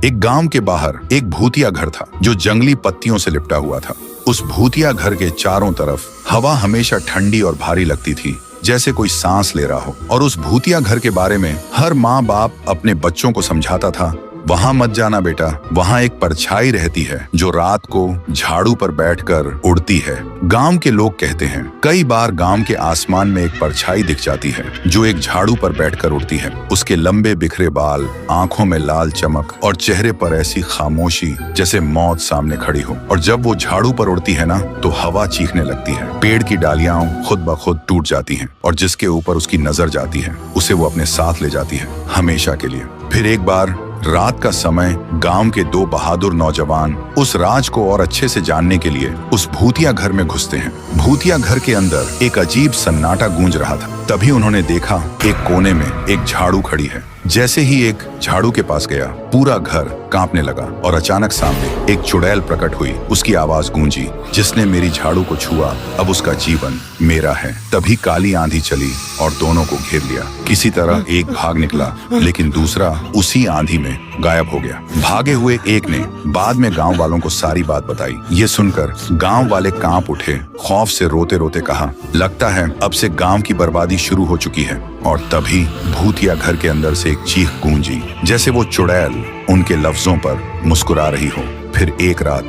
एक गांव के बाहर एक भूतिया घर था जो जंगली पत्तियों से लिपटा हुआ था। उस भूतिया घर के चारों तरफ हवा हमेशा ठंडी और भारी लगती थी, जैसे कोई सांस ले रहा हो। और उस भूतिया घर के बारे में हर माँ बाप अपने बच्चों को समझाता था, वहां मत जाना बेटा, वहां एक परछाई रहती है जो रात को झाड़ू पर बैठकर उड़ती है। गांव के लोग कहते हैं कई बार गांव के आसमान में एक परछाई दिख जाती है जो एक झाड़ू पर बैठकर उड़ती है। उसके लंबे बिखरे बाल, आंखों में लाल चमक और चेहरे पर ऐसी खामोशी जैसे मौत सामने खड़ी हो। और जब वो झाड़ू पर उड़ती है ना, तो हवा चीखने लगती है, पेड़ की डालियां खुद ब खुद टूट जाती हैं और जिसके ऊपर उसकी नजर जाती है उसे वो अपने साथ ले जाती है हमेशा के लिए। फिर एक बार रात का समय गांव के दो बहादुर नौजवान उस राज को और अच्छे से जानने के लिए उस भूतिया घर में घुसते हैं। भूतिया घर के अंदर एक अजीब सन्नाटा गूंज रहा था। तभी उन्होंने देखा एक कोने में एक झाड़ू खड़ी है। जैसे ही एक झाड़ू के पास गया, पूरा घर कांपने लगा और अचानक सामने एक चुड़ैल प्रकट हुई। उसकी आवाज गूंजी, जिसने मेरी झाड़ू को छुआ अब उसका जीवन मेरा है। तभी काली आंधी चली और दोनों को घेर लिया। किसी तरह एक भाग निकला, लेकिन दूसरा उसी आंधी में गायब हो गया। भागे हुए एक ने बाद में गांव वालों को सारी बात बताई। ये सुनकर गांव वाले कांप उठे, खौफ से रोते रोते कहा, लगता है अब से गांव की बर्बादी शुरू हो चुकी है। और तभी भूतिया घर के अंदर से एक चीख गूंजी, जैसे वो चुड़ैल उनके लफ्जों पर मुस्कुरा रही हो। फिर एक रात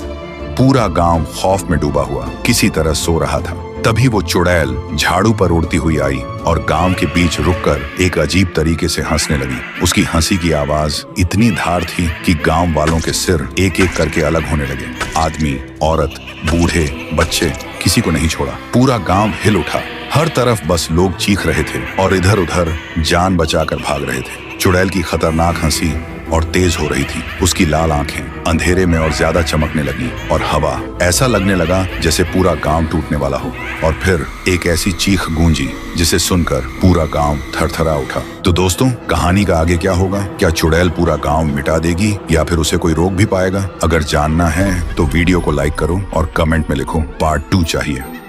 पूरा गांव खौफ में डूबा हुआ किसी तरह सो रहा था। तभी वो चुड़ैल झाड़ू पर उड़ती हुई आई और गांव के बीच रुककर एक अजीब तरीके से हंसने लगी। उसकी हंसी की आवाज इतनी धार थी कि गांव वालों के सिर एक एक करके अलग होने लगे। आदमी, औरत, बूढ़े, बच्चे, किसी को नहीं छोड़ा। पूरा गांव हिल उठा। हर तरफ बस लोग चीख रहे थे और इधर उधर जान बचाकर भाग रहे थे। चुड़ैल की खतरनाक हंसी और तेज हो रही थी। उसकी लाल आंखें अंधेरे में और ज्यादा चमकने लगी और हवा ऐसा लगने लगा जैसे पूरा गांव टूटने वाला हो। और फिर एक ऐसी चीख गूंजी जिसे सुनकर पूरा गांव थरथरा उठा। तो दोस्तों, कहानी का आगे क्या होगा? क्या चुड़ैल पूरा गांव मिटा देगी या फिर उसे कोई रोक भी पाएगा? अगर जानना है तो वीडियो को लाइक करो और कमेंट में लिखो पार्ट 2 चाहिए।